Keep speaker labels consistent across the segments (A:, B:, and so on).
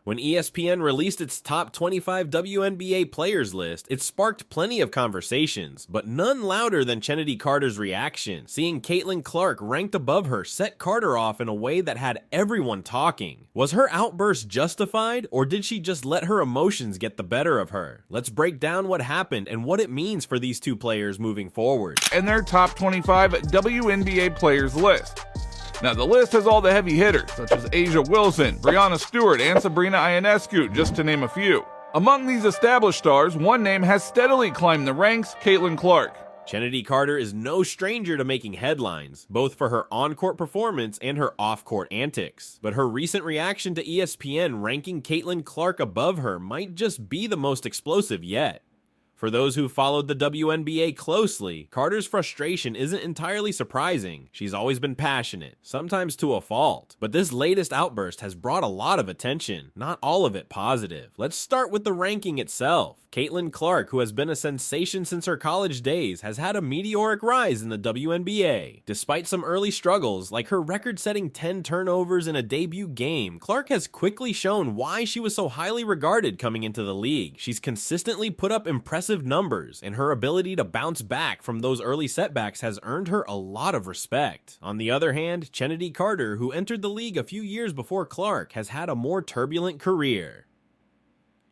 A: When ESPN released its top 25 WNBA players list, it sparked plenty of conversations, but none louder than Chennedy Carter's reaction. Seeing Caitlin Clark ranked above her set Carter off in a way that had everyone talking. Was her outburst justified, or did she just let her emotions get the better of her? Let's break down what happened and what it means for these two players moving forward.
B: And their top 25 WNBA players list. Now, the list has all the heavy hitters, such as Asia Wilson, Breanna Stewart, and Sabrina Ionescu, just to name a few. Among these established stars, one name has steadily climbed the ranks: Caitlin Clark.
A: Chennedy Carter is no stranger to making headlines, both for her on-court performance and her off-court antics. But her recent reaction to ESPN ranking Caitlin Clark above her might just be the most explosive yet. For those who followed the WNBA closely, Carter's frustration isn't entirely surprising. She's always been passionate, sometimes to a fault. But this latest outburst has brought a lot of attention, not all of it positive. Let's start with the ranking itself. Caitlin Clark, who has been a sensation since her college days, has had a meteoric rise in the WNBA. Despite some early struggles, like her record-setting 10 turnovers in a debut game, Clark has quickly shown why she was so highly regarded coming into the league. She's consistently put up impressive numbers, and her ability to bounce back from those early setbacks has earned her a lot of respect. On the other hand, Chennedy Carter, who entered the league a few years before Clark, has had a more turbulent career.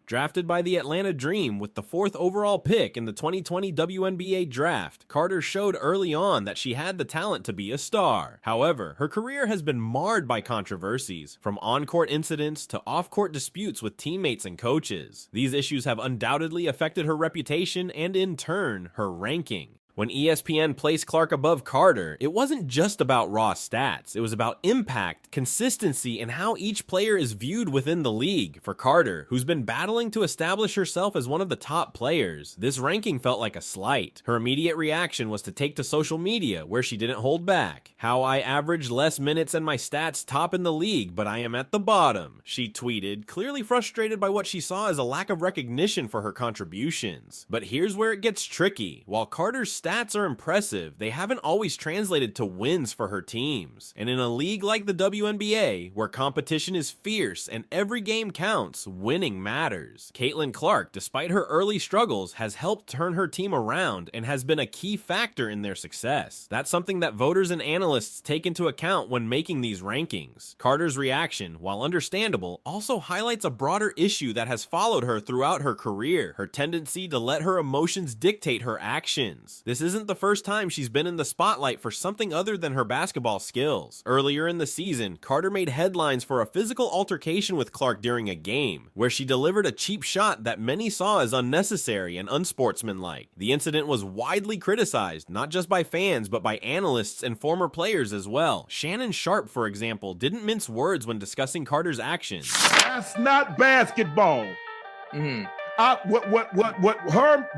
A: Drafted by the Atlanta Dream with the 4th overall pick in the 2020 WNBA draft, Carter showed early on that she had the talent to be a star. However, her career has been marred by controversies, from on-court incidents to off-court disputes with teammates and coaches. These issues have undoubtedly affected her reputation and, in turn, her ranking. When ESPN placed Clark above Carter, it wasn't just about raw stats. It was about impact, consistency, and how each player is viewed within the league. For Carter, who's been battling to establish herself as one of the top players, this ranking felt like a slight. Her immediate reaction was to take to social media, where she didn't hold back. "How I average less minutes and my stats top in the league, but I am at the bottom," she tweeted, clearly frustrated by what she saw as a lack of recognition for her contributions. But here's where it gets tricky. While Carter's stats are impressive, they haven't always translated to wins for her teams. And in a league like the WNBA, where competition is fierce and every game counts, winning matters. Caitlin Clark, despite her early struggles, has helped turn her team around and has been a key factor in their success. That's something that voters and analysts take into account when making these rankings. Carter's reaction, while understandable, also highlights a broader issue that has followed her throughout her career: her tendency to let her emotions dictate her actions. This isn't the first time she's been in the spotlight for something other than her basketball skills. Earlier in the season, Carter made headlines for a physical altercation with Clark during a game, where she delivered a cheap shot that many saw as unnecessary and unsportsmanlike. The incident was widely criticized, not just by fans, but by analysts and former players as well. Shannon Sharp, for example, didn't mince words when discussing Carter's actions.
C: That's not basketball. What her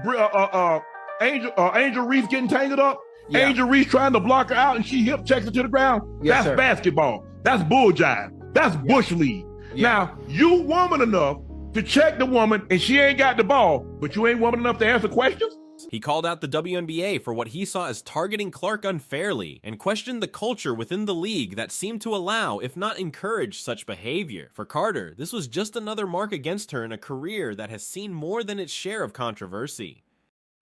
C: Angel Reese getting tangled up? Yeah. Angel Reese trying to block her out and she hip checks it to the ground? Yes, that's basketball. That's bull jive. That's bush league. Now, you woman enough to check the woman and she ain't got the ball, but you ain't woman enough to answer questions?
A: He called out the WNBA for what he saw as targeting Clark unfairly and questioned the culture within the league that seemed to allow, if not encourage, such behavior. For Carter, this was just another mark against her in a career that has seen more than its share of controversy.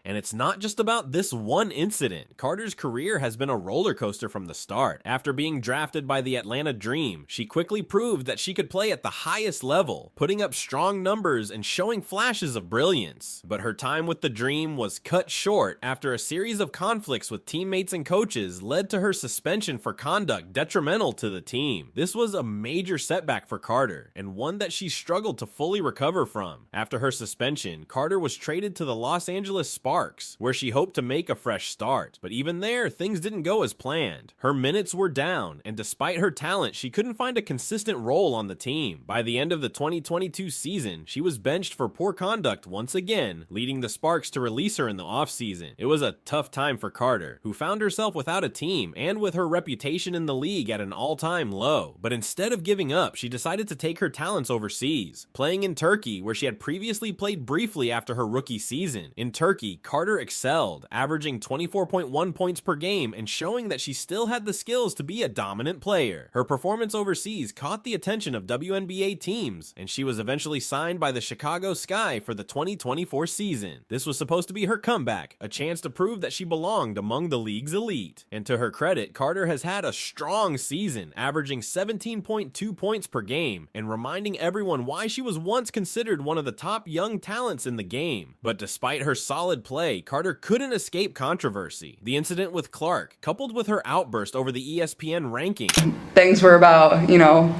A: And it's not just about this one incident. Carter's career has been a roller coaster from the start. After being drafted by the Atlanta Dream, she quickly proved that she could play at the highest level, putting up strong numbers and showing flashes of brilliance. But her time with the Dream was cut short after a series of conflicts with teammates and coaches led to her suspension for conduct detrimental to the team. This was a major setback for Carter, and one that she struggled to fully recover from. After her suspension, Carter was traded to the Los Angeles Sparks, where she hoped to make a fresh start. But even there, things didn't go as planned. Her minutes were down, and despite her talent, she couldn't find a consistent role on the team. By the end of the 2022 season, she was benched for poor conduct once again, leading the Sparks to release her in the offseason. It was a tough time for Carter, who found herself without a team and with her reputation in the league at an all-time low. But instead of giving up, she decided to take her talents overseas, playing in Turkey, where she had previously played briefly after her rookie season. In Turkey, Carter excelled, averaging 24.1 points per game and showing that she still had the skills to be a dominant player. Her performance overseas caught the attention of WNBA teams, and she was eventually signed by the Chicago Sky for the 2024 season. This was supposed to be her comeback, a chance to prove that she belonged among the league's elite. And to her credit, Carter has had a strong season, averaging 17.2 points per game, and reminding everyone why she was once considered one of the top young talents in the game. But despite her solid play, Carter couldn't escape controversy. The incident with Clark, coupled with her outburst over the ESPN ranking.
D: Things were about,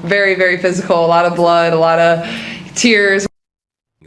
D: very, very physical, a lot of blood, a lot of tears.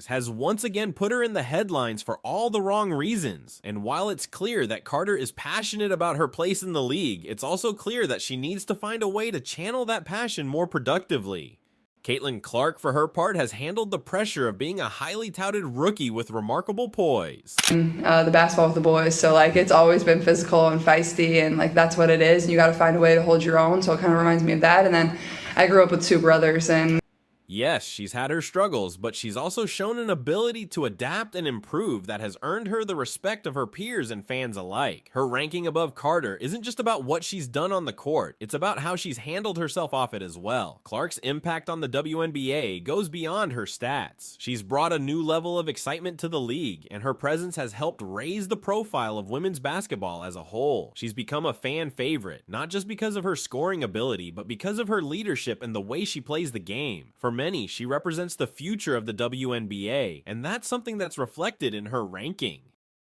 A: Has once again put her in the headlines for all the wrong reasons. And while it's clear that Carter is passionate about her place in the league, it's also clear that she needs to find a way to channel that passion more productively. Caitlin Clark, for her part, has handled the pressure of being a highly touted rookie with remarkable poise.
D: The basketball with the boys, so it's always been physical and feisty, and that's what it is, and you got to find a way to hold your own, so it kind of reminds me of that. And then I grew up with two brothers, and
A: yes, she's had her struggles, but she's also shown an ability to adapt and improve that has earned her the respect of her peers and fans alike. Her ranking above Carter isn't just about what she's done on the court, it's about how she's handled herself off it as well. Clark's impact on the WNBA goes beyond her stats. She's brought a new level of excitement to the league, and her presence has helped raise the profile of women's basketball as a whole. She's become a fan favorite, not just because of her scoring ability, but because of her leadership and the way she plays the game. For many, she represents the future of the WNBA, and that's something that's reflected in her ranking.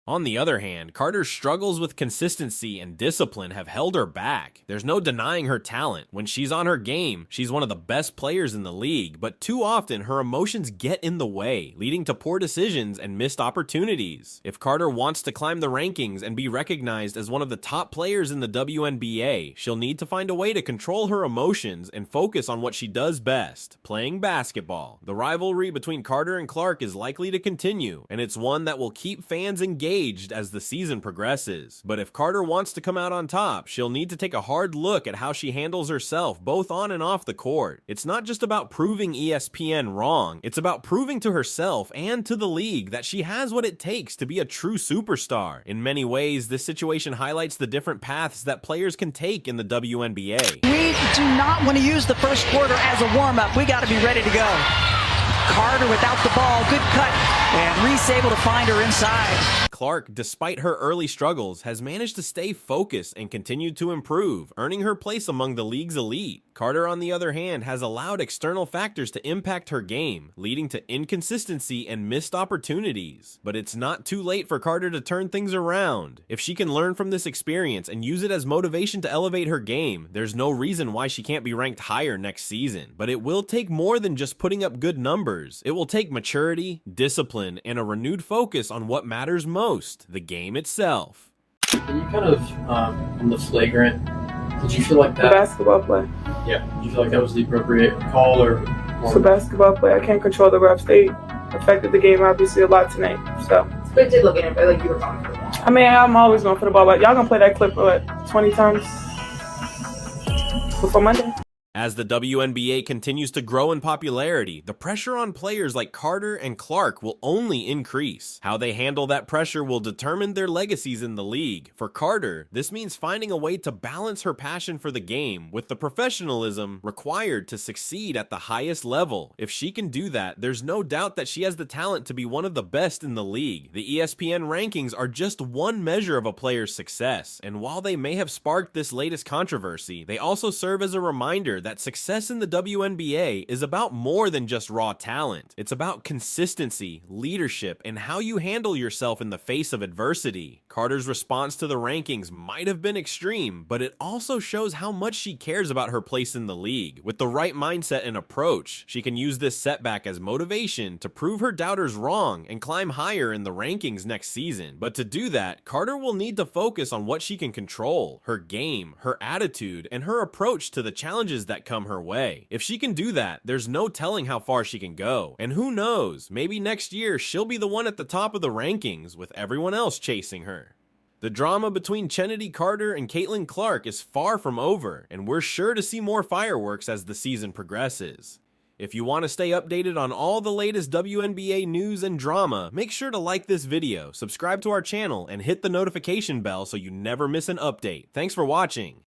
A: On the other hand, Carter's struggles with consistency and discipline have held her back. There's no denying her talent. When she's on her game, she's one of the best players in the league, but too often her emotions get in the way, leading to poor decisions and missed opportunities. If Carter wants to climb the rankings and be recognized as one of the top players in the WNBA, she'll need to find a way to control her emotions and focus on what she does best, playing basketball. The rivalry between Carter and Clark is likely to continue, and it's one that will keep fans engaged as the season progresses. But if Carter wants to come out on top, she'll need to take a hard look at how she handles herself both on and off the court. It's not just about proving ESPN wrong, it's about proving to herself and to the league that she has what it takes to be a true superstar. In many ways, this situation highlights the different paths that players can take in the WNBA.
E: We do not want to use the first quarter as a warm-up. We got to be ready to go. Carter without the ball, good cut, and Reese able to find her inside.
A: Clark, despite her early struggles, has managed to stay focused and continued to improve, earning her place among the league's elite. Carter, on the other hand, has allowed external factors to impact her game, leading to inconsistency and missed opportunities. But it's not too late for Carter to turn things around. If she can learn from this experience and use it as motivation to elevate her game, there's no reason why she can't be ranked higher next season. But it will take more than just putting up good numbers. It will take maturity, discipline, and a renewed focus on what matters most, the game itself.
F: Were you kind of on the flagrant? Did you feel like that?
G: The basketball play.
F: Yeah. Did you feel like that was the appropriate call or?
G: It's a basketball play. I can't control the refs. They affected the game obviously a lot tonight. So.
H: But it did look at it like you were going for the ball.
G: I mean, I'm always going for the ball, but y'all gonna play that clip 20 times before Monday?
A: As the WNBA continues to grow in popularity, the pressure on players like Carter and Clark will only increase. How they handle that pressure will determine their legacies in the league. For Carter, this means finding a way to balance her passion for the game with the professionalism required to succeed at the highest level. If she can do that, there's no doubt that she has the talent to be one of the best in the league. The ESPN rankings are just one measure of a player's success, and while they may have sparked this latest controversy, they also serve as a reminder that success in the WNBA is about more than just raw talent. It's about consistency, leadership, and how you handle yourself in the face of adversity. Carter's response to the rankings might have been extreme, but it also shows how much she cares about her place in the league. With the right mindset and approach, she can use this setback as motivation to prove her doubters wrong and climb higher in the rankings next season. But to do that, Carter will need to focus on what she can control: her game, her attitude, and her approach to the challenges that come her way. If she can do that, there's no telling how far she can go. And who knows, maybe next year she'll be the one at the top of the rankings with everyone else chasing her. The drama between Chennedy Carter and Caitlin Clark is far from over, and we're sure to see more fireworks as the season progresses. If you want to stay updated on all the latest WNBA news and drama, make sure to like this video, subscribe to our channel, and hit the notification bell so you never miss an update. Thanks for watching.